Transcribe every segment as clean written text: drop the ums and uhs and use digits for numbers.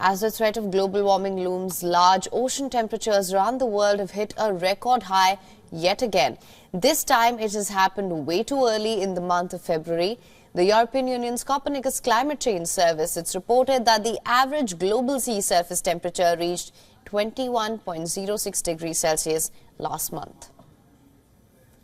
As the threat of global warming looms, large ocean temperatures around the world have hit a record high yet again. This time it has happened way too early in the month of February. The European Union's Copernicus Climate Change Service, it's reported that the average global sea surface temperature reached 21.06 degrees Celsius last month.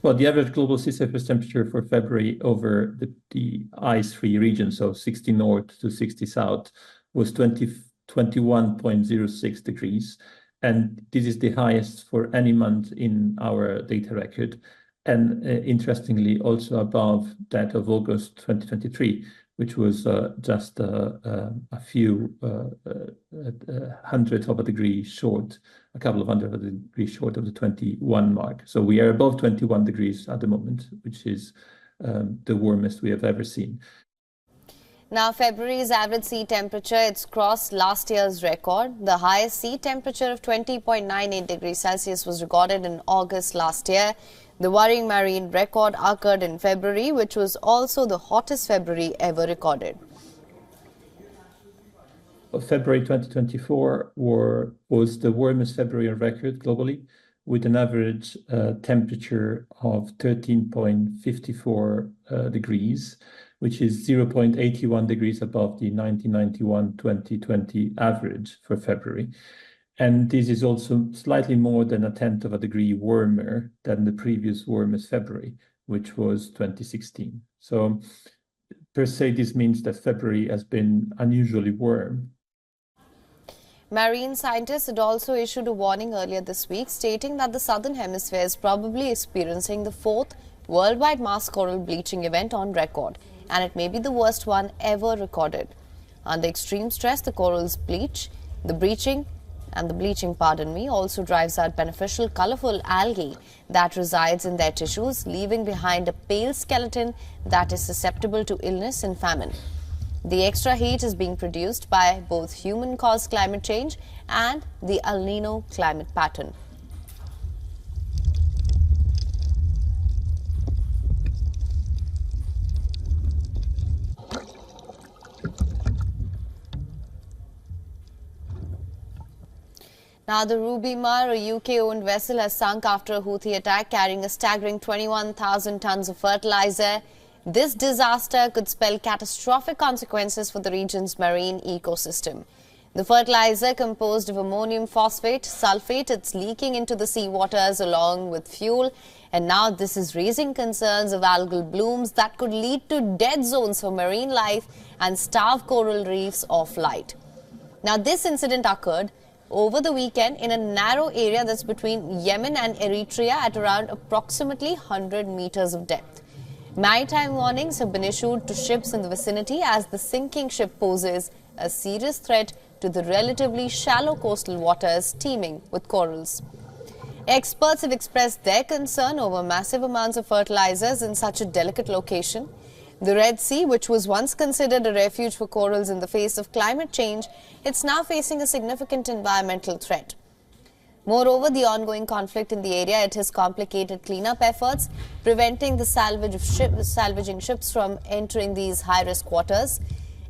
Well, the average global sea surface temperature for February over the ice-free region, so 60 north to 60 south, was 21.06 degrees. And this is the highest for any month in our data record. And interestingly, also above that of August 2023, which was just a few hundredths of a degree short, a couple of hundred of a degree short of the 21 mark. So we are above 21 degrees at the moment, which is the warmest we have ever seen. Now, February's average sea temperature, it's crossed last year's record. The highest sea temperature of 20.98 degrees Celsius was recorded in August last year. The worrying marine record occurred in February, which was also the hottest February ever recorded. February 2024 was the warmest February on record globally, with an average temperature of 13.54 degrees, which is 0.81 degrees above the 1991-2020 average for February. And this is also slightly more than a tenth of a degree warmer than the previous warmest February, which was 2016. So per se, this means that February has been unusually warm. Marine scientists had also issued a warning earlier this week, stating that the southern hemisphere is probably experiencing the fourth worldwide mass coral bleaching event on record, and it may be the worst one ever recorded. Under extreme stress, the corals bleach. The bleaching also drives out beneficial, colorful algae that resides in their tissues, leaving behind a pale skeleton that is susceptible to illness and famine. The extra heat is being produced by both human-caused climate change and the El Nino climate pattern. Now, the Ruby Mar, a UK-owned vessel, has sunk after a Houthi attack carrying a staggering 21,000 tons of fertilizer. This disaster could spell catastrophic consequences for the region's marine ecosystem. The fertilizer, composed of ammonium phosphate, sulfate, it's leaking into the seawaters along with fuel. And now this is raising concerns of algal blooms that could lead to dead zones for marine life and starve coral reefs of light. Now, this incident occurred over the weekend in a narrow area that's between Yemen and Eritrea at around approximately 100 meters of depth. Maritime warnings have been issued to ships in the vicinity as the sinking ship poses a serious threat to the relatively shallow coastal waters teeming with corals. Experts have expressed their concern over massive amounts of fertilizers in such a delicate location. The Red Sea, which was once considered a refuge for corals in the face of climate change, it's now facing a significant environmental threat. Moreover, the ongoing conflict in the area, it has complicated cleanup efforts, preventing the salvaging ships from entering these high-risk waters.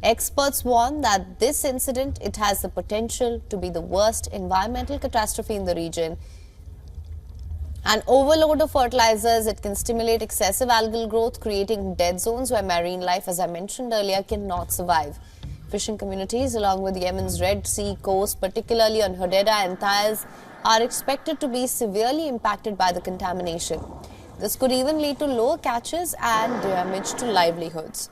Experts warn that this incident, it has the potential to be the worst environmental catastrophe in the region. An overload of fertilizers, it can stimulate excessive algal growth, creating dead zones where marine life, as I mentioned earlier, cannot survive. Fishing communities along with Yemen's Red Sea coast, particularly on Hodeidah and Taiz, are expected to be severely impacted by the contamination. This could even lead to lower catches and damage to livelihoods.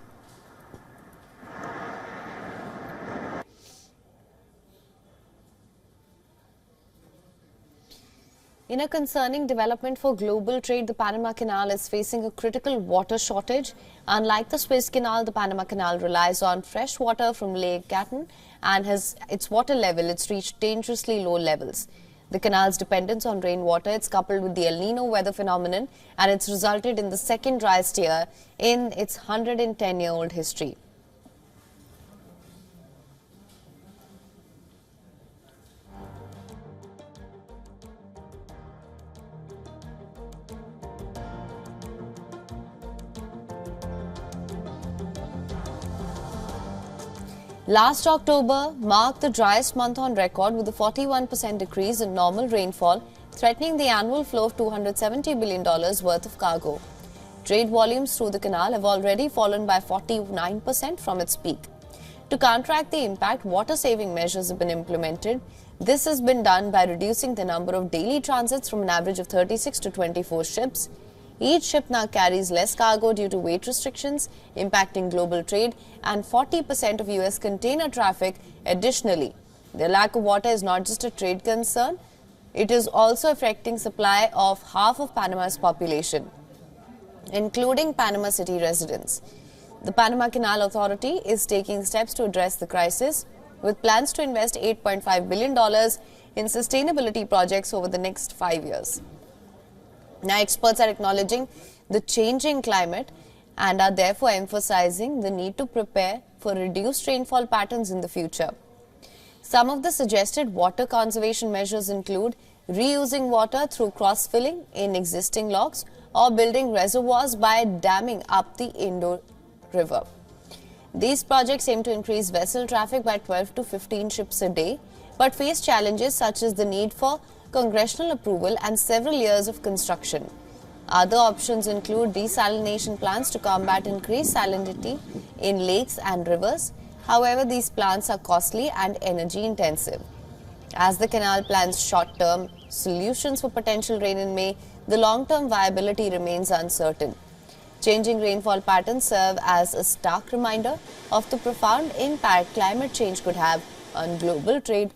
In a concerning development for global trade, the Panama Canal is facing a critical water shortage. Unlike the Suez Canal, the Panama Canal relies on fresh water from Lake Gatun, and its water level, it's reached dangerously low levels. The canal's dependence on rainwater, it's coupled with the El Nino weather phenomenon, and it's resulted in the second driest year in its 110-year-old history. Last October marked the driest month on record with a 41% decrease in normal rainfall, threatening the annual flow of $270 billion worth of cargo. Trade volumes through the canal have already fallen by 49% from its peak. To counteract the impact, water-saving measures have been implemented. This has been done by reducing the number of daily transits from an average of 36 to 24 ships. Each ship now carries less cargo due to weight restrictions, impacting global trade and 40% of US container traffic. Additionally, the lack of water is not just a trade concern, it is also affecting supply of half of Panama's population, including Panama City residents. The Panama Canal Authority is taking steps to address the crisis, with plans to invest $8.5 billion in sustainability projects over the next 5 years. Now, experts are acknowledging the changing climate and are therefore emphasizing the need to prepare for reduced rainfall patterns in the future. Some of the suggested water conservation measures include reusing water through cross-filling in existing locks or building reservoirs by damming up the Indo River. These projects aim to increase vessel traffic by 12 to 15 ships a day, but face challenges such as the need for congressional approval and several years of construction. Other options include desalination plants to combat increased salinity in lakes and rivers. However, these plants are costly and energy intensive. As the canal plans short-term solutions for potential rain in May, the long-term viability remains uncertain. Changing rainfall patterns serve as a stark reminder of the profound impact climate change could have on global trade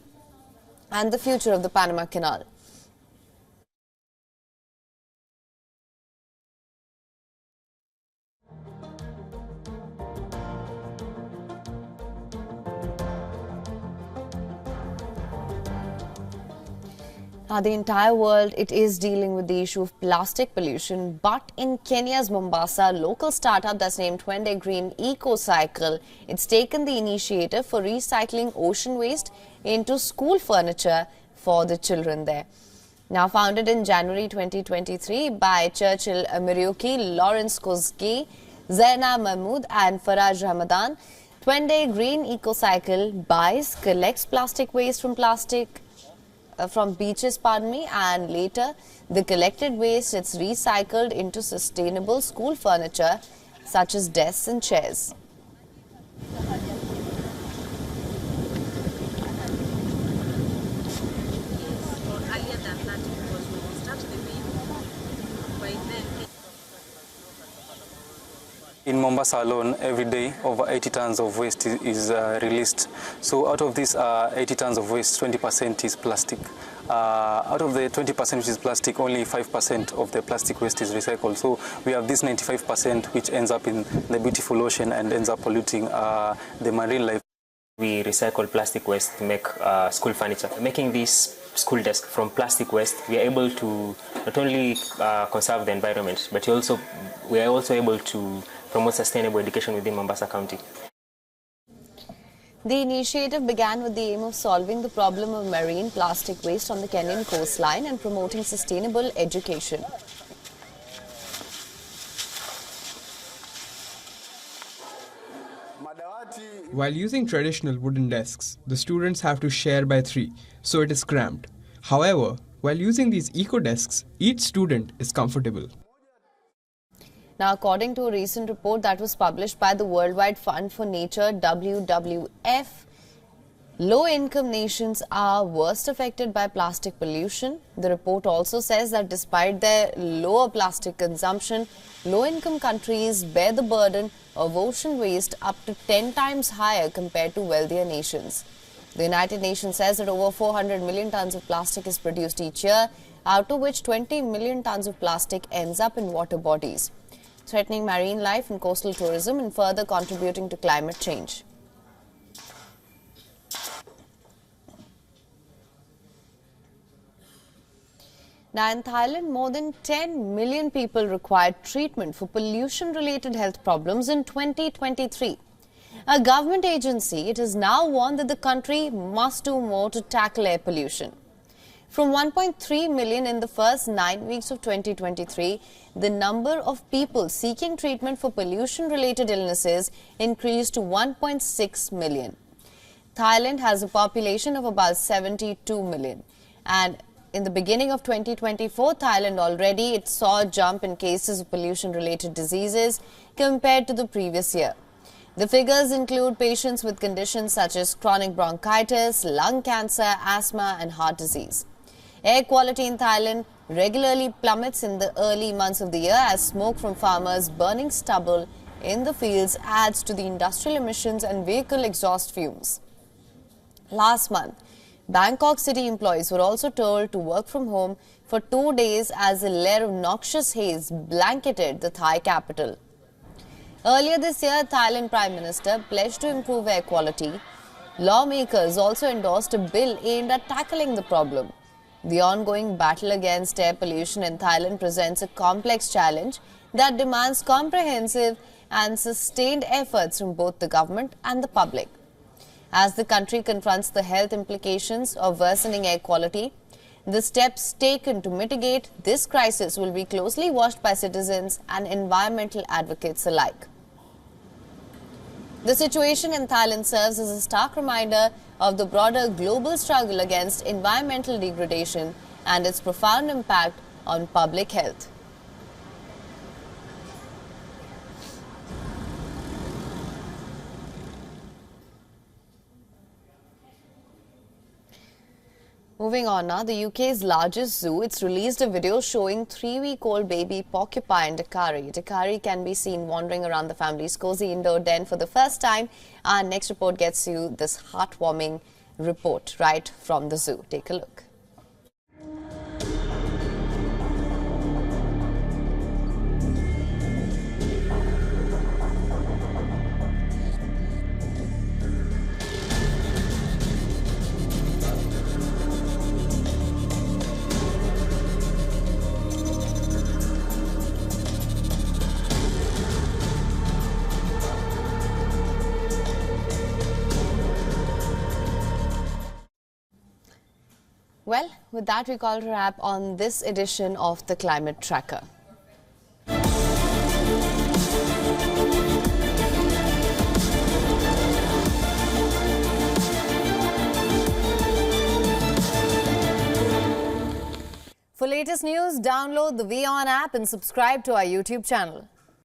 and the future of the Panama Canal. Now, the entire world, it is dealing with the issue of plastic pollution, but in Kenya's Mombasa, a local startup that's named Twende Green EcoCycle, it's taken the initiative for recycling ocean waste into school furniture for the children there. Now, founded in January 2023 by Churchill Miriuki, Lawrence Kozgi, Zaina Mahmood and Faraj Ramadan, Twende Green EcoCycle buys, collects plastic waste from beaches, and later the collected waste it's recycled into sustainable school furniture such as desks and chairs. In Mombasa alone, every day, over 80 tons of waste is released. So out of these 80 tons of waste, 20% is plastic. Out of the 20% which is plastic, only 5% of the plastic waste is recycled. So we have this 95% which ends up in the beautiful ocean and ends up polluting the marine life. We recycle plastic waste to make school furniture. Making this school desk from plastic waste, we are able to not only conserve the environment, but we are also able to promote sustainable education within Mombasa County. The initiative began with the aim of solving the problem of marine plastic waste on the Kenyan coastline and promoting sustainable education. While using traditional wooden desks, the students have to share by 3, so it is cramped. However, while using these eco-desks, each student is comfortable. Now, according to a recent report that was published by the Worldwide Fund for Nature, WWF, low-income nations are worst affected by plastic pollution. The report also says that despite their lower plastic consumption, low-income countries bear the burden of ocean waste up to 10 times higher compared to wealthier nations. The United Nations says that over 400 million tons of plastic is produced each year, out of which 20 million tons of plastic ends up in water bodies, threatening marine life and coastal tourism and further contributing to climate change. Now, in Thailand, more than 10 million people required treatment for pollution-related health problems in 2023. A government agency, it has now warned that the country must do more to tackle air pollution. From 1.3 million in the first 9 weeks of 2023, the number of people seeking treatment for pollution-related illnesses increased to 1.6 million. Thailand has a population of about 72 million. And in the beginning of 2024, Thailand already it saw a jump in cases of pollution-related diseases compared to the previous year. The figures include patients with conditions such as chronic bronchitis, lung cancer, asthma and heart disease. Air quality in Thailand regularly plummets in the early months of the year as smoke from farmers burning stubble in the fields adds to the industrial emissions and vehicle exhaust fumes. Last month, Bangkok city employees were also told to work from home for 2 days as a layer of noxious haze blanketed the Thai capital. Earlier this year, Thailand Prime Minister pledged to improve air quality. Lawmakers also endorsed a bill aimed at tackling the problem. The ongoing battle against air pollution in Thailand presents a complex challenge that demands comprehensive and sustained efforts from both the government and the public. As the country confronts the health implications of worsening air quality, the steps taken to mitigate this crisis will be closely watched by citizens and environmental advocates alike. The situation in Thailand serves as a stark reminder of the broader global struggle against environmental degradation and its profound impact on public health. Moving on now, the UK's largest zoo, it's released a video showing 3-week-old baby porcupine Dakari. Dakari can be seen wandering around the family's cozy indoor den for the first time. Our next report gets you this heartwarming report right from the zoo. Take a look. Well, with that, we call it a wrap on this edition of the Climate Tracker. For latest news, download the WION app and subscribe to our YouTube channel.